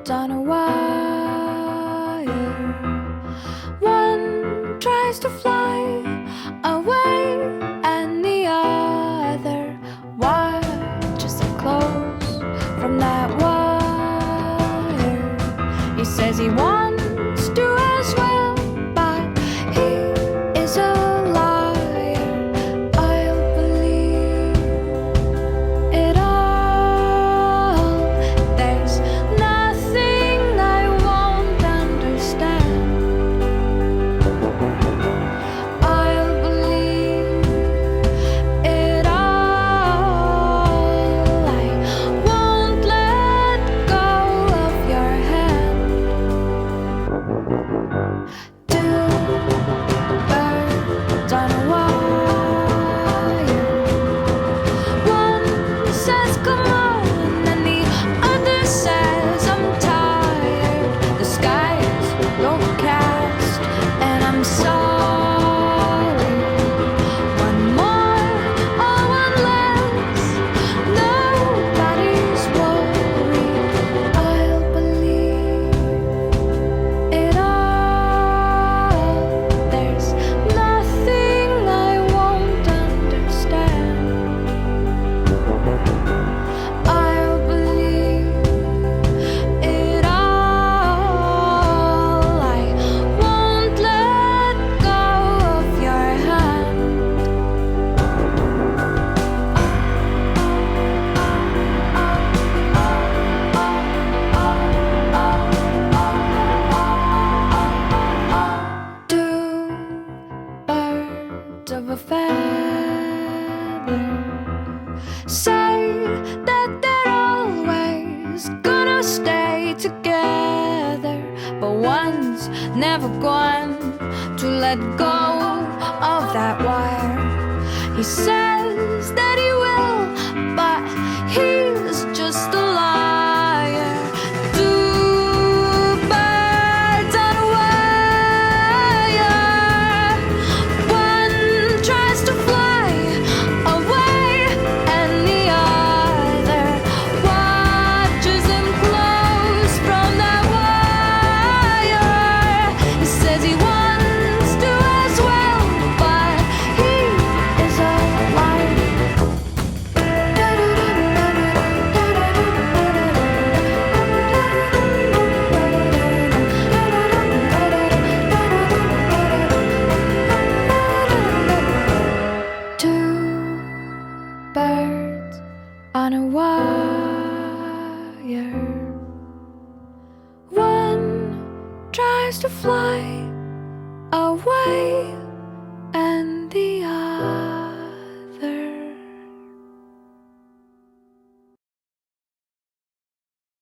on a wire. One tries to fly away, and the other watches it close from that wire. He says he wants to as well, but he is a liar. I'll believe it all. There's nothing I won't understand. I'll believe it all. I won't let go of your hand. Two birds on a wire. One says come on, and the other says I'm tired. The sky's overcast, and I'm sorry. One more or one less, nobody's worried. I'll believe it all. There's nothing I won't understand. I'll believe it all. I won't let go of your hand. Two birds of a feather say that they're always gonna stay together, but one's never going to let go of that wire. He says that he will, but he's just a liar. Two birds on a wire. One tries to fly away, and the other watches him close from that wire. He says he wants to as well, but he is a liar. Two birds on a wire. One tries to fly away,